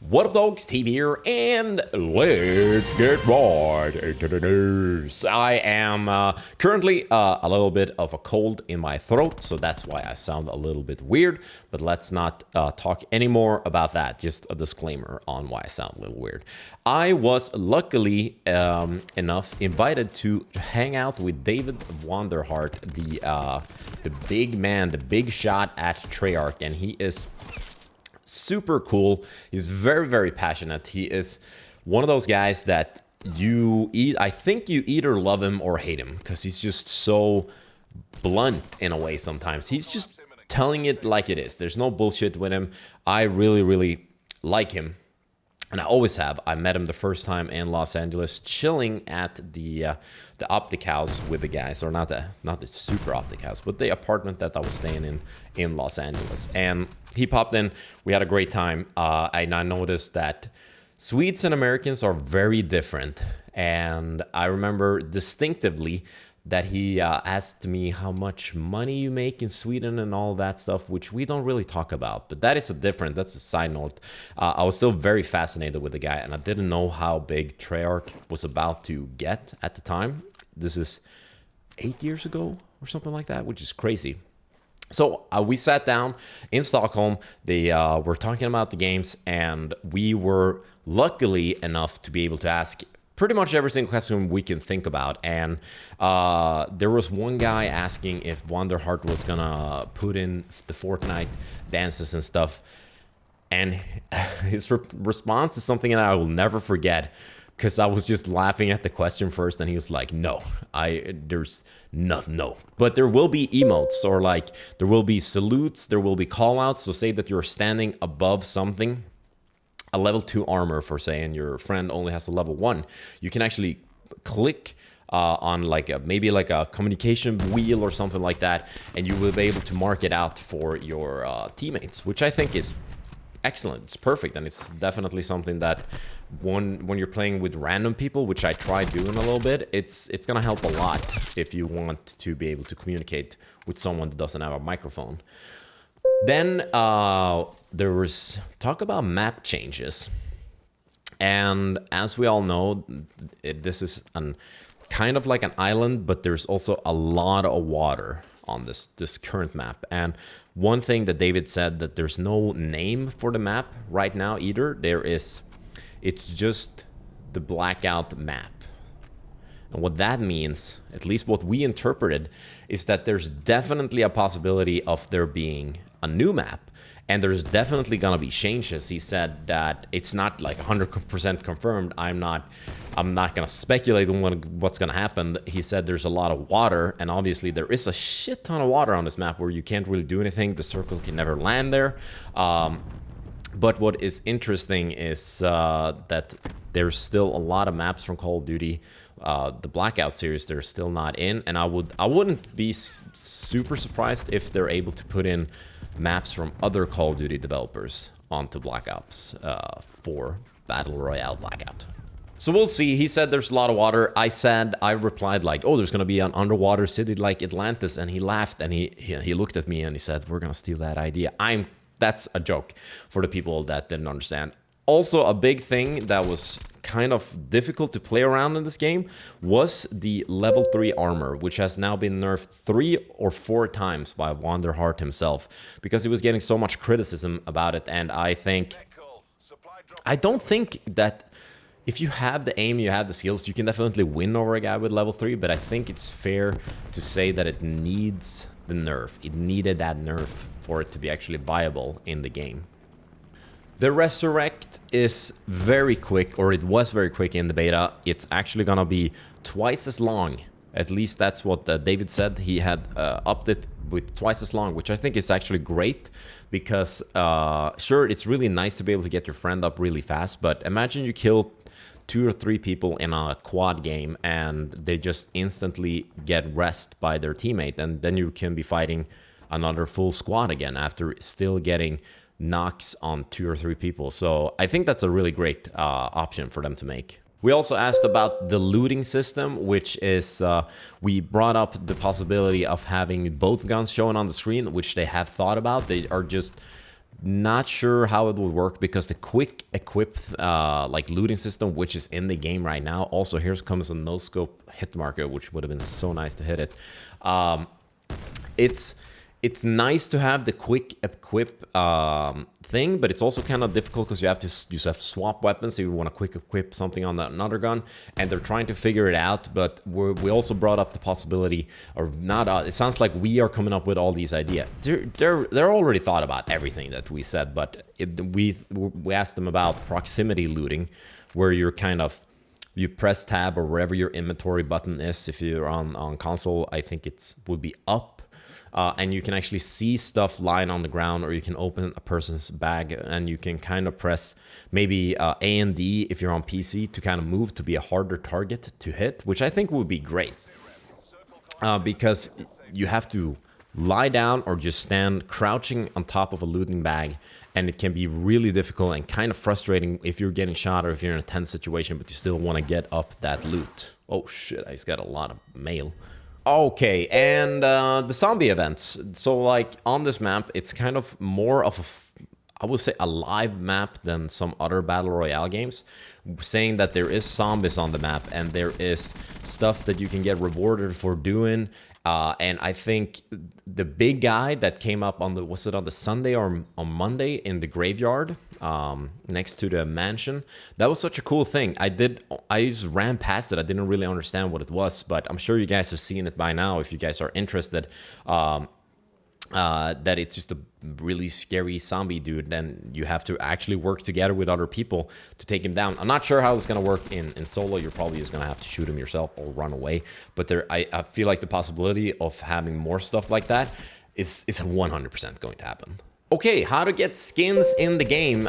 What up, dogs? Steve here, and let's get right into the news. I am currently a little bit of a cold in my throat, so that's why I sound a little bit weird, but let's not talk anymore about that. Just a disclaimer on why I sound a little weird. I was luckily enough invited to hang out with David Vonderhaar, the big man, the big shot at Treyarch, and he is super cool. He's very, very passionate. He is one of those guys that I think you either love him or hate him, because he's just so blunt in a way sometimes. He's just telling it like it is. There's no bullshit with him. I really, really like him. And I always have. I met him the first time in Los Angeles, chilling at the Optic House with the guys, or not the super Optic House, but the apartment that I was staying in Los Angeles. And he popped in. We had a great time. And I noticed that Swedes and Americans are very different. And I remember distinctively that he asked me how much money you make in Sweden and all that stuff, which we don't really talk about. But that's a side note. I was still very fascinated with the guy, and I didn't know how big Treyarch was about to get at the time. This is 8 years ago or something like that, which is crazy. So we sat down in Stockholm. They were talking about the games, and we were luckily enough to be able to ask pretty much every single question we can think about. And there was one guy asking if Vonderhaar was gonna put in the Fortnite dances and stuff. And his response is something that I will never forget, because I was just laughing at the question first, and he was like, no, there's no. But there will be emotes, or like there will be salutes, there will be call outs. So say that you're standing above something, a level 2 armor for saying your friend only has a level 1, you can actually click on maybe a communication wheel or something like that, and you will be able to mark it out for your teammates, which I think is excellent. It's perfect, and it's definitely something that when you're playing with random people, which I tried doing a little bit, it's gonna help a lot if you want to be able to communicate with someone that doesn't have a microphone. Then there was talk about map changes, and as we all know, this is kind of like an island, but there's also a lot of water on this current map. And one thing that David said, that there's no name for the map right now either. It's just the Blackout Map. And what that means, at least what we interpreted, is that there's definitely a possibility of there being a new map, and there's definitely gonna be changes. He said that it's not like 100% confirmed. I'm not gonna speculate on what's gonna happen. He said there's a lot of water, and obviously there is a shit ton of water on this map where you can't really do anything. The circle can never land there. But what is interesting is that there's still a lot of maps from Call of Duty, the Blackout series, they're still not in, and I wouldn't be super surprised if they're able to put in maps from other Call of Duty developers onto Black Ops for Battle Royale Blackout. So we'll see. He said there's a lot of water. I replied like, oh, there's gonna be an underwater city like Atlantis, and he laughed, and he looked at me and he said, we're gonna steal that idea. That's a joke for the people that didn't understand. Also, a big thing that was kind of difficult to play around in this game was the level 3 armor, which has now been nerfed 3 or 4 times by Vonderhaar himself, because he was getting so much criticism about it. And I don't think that if you have the aim, you have the skills, you can definitely win over a guy with level 3, but I think it's fair to say that it needs the nerf. It needed that nerf for it to be actually viable in the game. The Resurrect is very quick, or it was very quick in the beta. It's actually gonna be twice as long. At least that's what David said. He had upped it with twice as long, which I think is actually great, because sure, it's really nice to be able to get your friend up really fast, but imagine you kill 2 or 3 people in a quad game and they just instantly get rest by their teammate, and then you can be fighting another full squad again after still getting knocks on 2 or 3 people. So I think that's a really great option for them to make. We also asked about the looting system, which is, we brought up the possibility of having both guns shown on the screen, which they have thought about. They are just not sure how it would work because the quick equip like looting system, which is in the game right now. Also, here comes a no scope hit marker, which would have been so nice to hit it. It's nice to have the quick equip thing, but it's also kind of difficult because you have to swap weapons if you want to quick equip something on another gun, and they're trying to figure it out. But we also brought up the possibility, or not. It sounds like we are coming up with all these ideas. They're already thought about everything that we said, but we asked them about proximity looting, where you're kind of you press tab or wherever your inventory button is. If you're on console, I think it would be up. And you can actually see stuff lying on the ground, or you can open a person's bag and you can kind of press maybe A and D if you're on PC to kind of move to be a harder target to hit, which I think would be great because you have to lie down or just stand crouching on top of a looting bag, and it can be really difficult and kind of frustrating if you're getting shot or if you're in a tense situation, but you still want to get up that loot. Oh shit, I just got a lot of mail. Okay, and the zombie events. So like on this map, it's kind of more of I would say a live map than some other battle royale games, saying that there is zombies on the map and there is stuff that you can get rewarded for doing. And I think the big guy that came up on was it on the Sunday or on Monday in the graveyard next to the mansion? That was such a cool thing. I just ran past it. I didn't really understand what it was, but I'm sure you guys have seen it by now if you guys are interested. That it's just a really scary zombie dude, then you have to actually work together with other people to take him down. I'm not sure how it's going to work in solo. You're probably just going to have to shoot him yourself or run away. But I feel like the possibility of having more stuff like that is 100% going to happen. Okay, how to get skins in the game.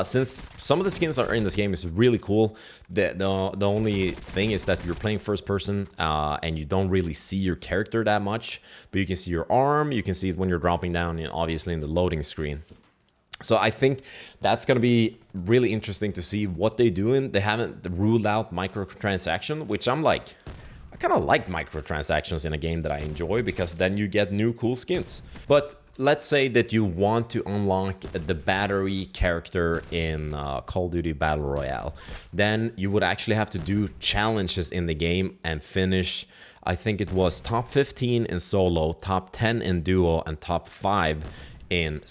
Since some of the skins that are in this game is really cool, the only thing is that you're playing first person and you don't really see your character that much, but you can see your arm, you can see it when you're dropping down, and obviously in the loading screen. So I think that's going to be really interesting to see what they're doing. They haven't ruled out microtransaction, which I'm like, I kind of like microtransactions in a game that I enjoy because then you get new cool skins. But let's say that you want to unlock the battery character in Call of Duty Battle Royale. Then you would actually have to do challenges in the game and finish, I think it was top 15 in solo, top 10 in duo, and top 5 in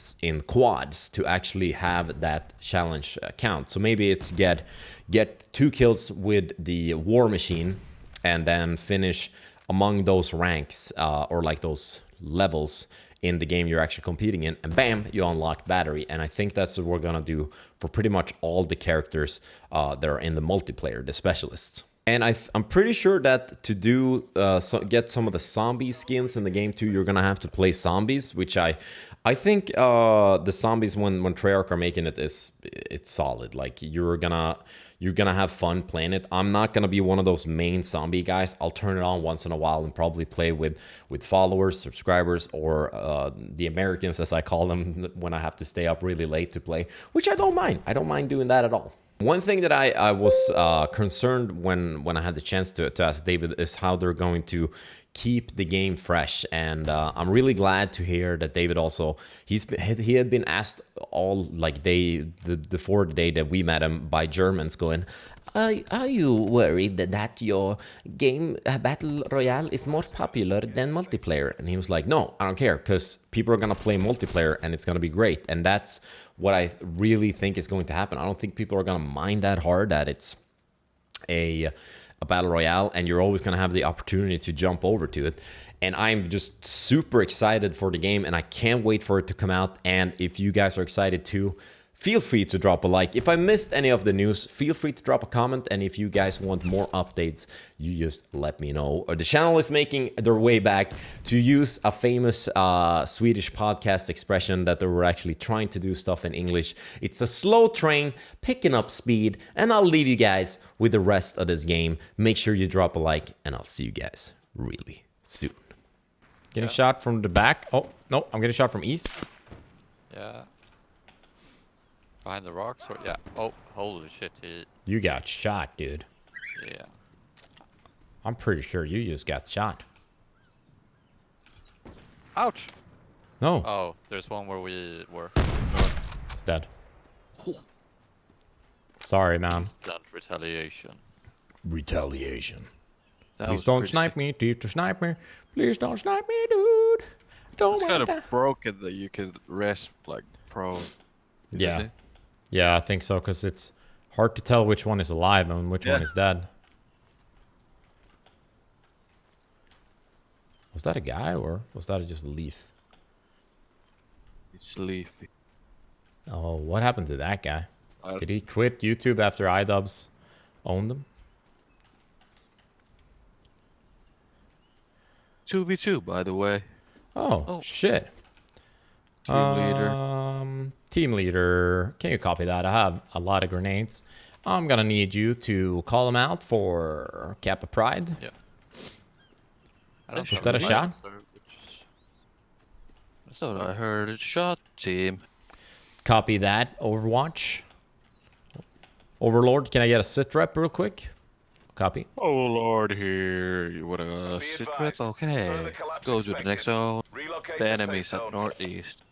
quads to actually have that challenge count. So maybe it's get 2 kills with the war machine and then finish among those ranks or like those levels in the game you're actually competing in, and bam, you unlock battery. And I think that's what we're gonna do for pretty much all the characters that are in the multiplayer, the specialists. And I'm pretty sure that to do get some of the zombie skins in the game too, you're gonna have to play zombies, which I think the zombies when Treyarch are making it's solid. Like you're gonna have fun playing it. I'm not gonna be one of those main zombie guys. I'll turn it on once in a while and probably play with followers, subscribers, or the Americans, as I call them, when I have to stay up really late to play, which I don't mind. I don't mind doing that at all. One thing that I was concerned when I had the chance to ask David is how they're going to keep the game fresh, and I'm really glad to hear that David also he had been asked all like before the day that we met him by Germans going, are you worried that your game Battle Royale is more popular than multiplayer? And he was like, no, I don't care, because people are gonna play multiplayer and it's gonna be great. And that's what I really think is going to happen. I don't think people are gonna mind that hard that it's a Battle Royale and you're always gonna have the opportunity to jump over to it. And I'm just super excited for the game and I can't wait for it to come out. And if you guys are excited too, feel free to drop a like. If I missed any of the news, feel free to drop a comment. And if you guys want more updates, you just let me know. Or the channel is making their way back, to use a famous Swedish podcast expression that they were actually trying to do stuff in English. It's a slow train picking up speed. And I'll leave you guys with the rest of this game. Make sure you drop a like and I'll see you guys really soon. Getting shot from the back. Oh, no, I'm getting shot from east. Yeah. Behind the rocks? Or, yeah. Oh, holy shit. You got shot, dude. Yeah. I'm pretty sure you just got shot. Ouch! No. Oh, there's one where we were. He's dead. Sorry, man. Instant retaliation. Retaliation. That Please was don't pretty snipe sick. me, teacher snipe me. Please don't snipe me, dude. Don't It's wanna kind die. of broken that you can rest like pro. isn't Yeah. it? Yeah, I think so, because it's hard to tell which one is alive and which one Yeah. is dead. Was that a guy or was that just a leaf? It's leafy. Oh, what happened to that guy? I- Did he quit YouTube after iDubbbz owned him? 2v2, by the way. Oh, shit. Team leader. Team leader. Can you copy that? I have a lot of grenades. I'm gonna need you to call them out for Kappa Pride. Yeah. I don't Was have that a any shot? answer, which So I heard a shot, team. Copy that, Overwatch. Overlord, can I get a sit rep real quick? Copy. Oh lord, here. You want a Be sit rep? advised, Okay. further collapse Go to the expected. next zone. Relocate The to enemies safe at zone. northeast.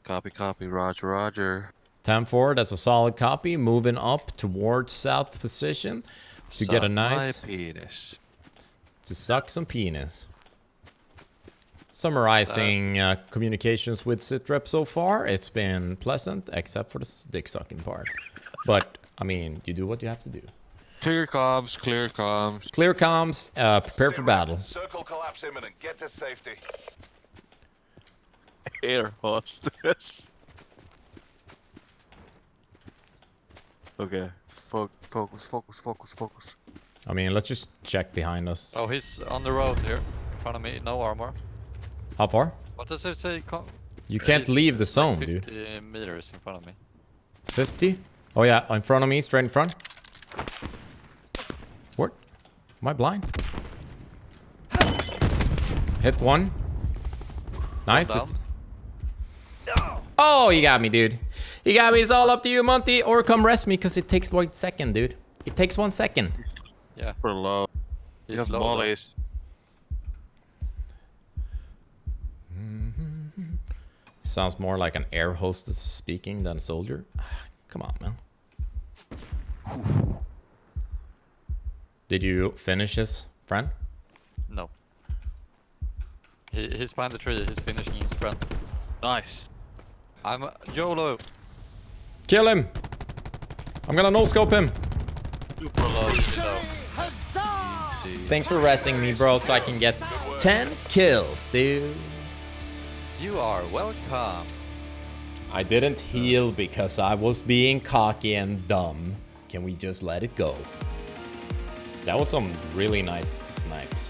Copy, copy. Roger, roger. 10-4, that's a solid copy. Moving up towards south position to get a Suck nice... my penis. To suck some penis. Summarizing communications with Sitrep so far, it's been pleasant, except for the dick sucking part. But, I mean, you do what you have to do. Clear comms, clear comms. Clear comms, prepare for battle. Circle collapse imminent. Get to safety. Air hostess. Okay. Focus, focus, focus, focus. I mean, let's just check behind us. Oh, he's on the road here, in front of me. No armor. How far? What does it say? You can't leave the zone, dude. 50 meters in front of me. 50? Oh yeah, in front of me, straight in front. What? Am I blind? Hit one. Nice. Down. Oh, you got me, dude. You got me. It's all up to you, Monty. Or come rest me, because it takes 1 second, dude. It takes 1 second. Yeah. For low. He's You have low, though. mollies. Sounds more like an air hostess speaking than a soldier. Come on, man. Did you finish his friend? No. He's behind the tree. He's finishing his friend. Nice. I'm YOLO. Kill him! I'm gonna no-scope him. Super low. Thanks for resting me, bro, so I can get 10 kills, dude. You are welcome. I didn't heal because I was being cocky and dumb. Can we just let it go? That was some really nice snipes.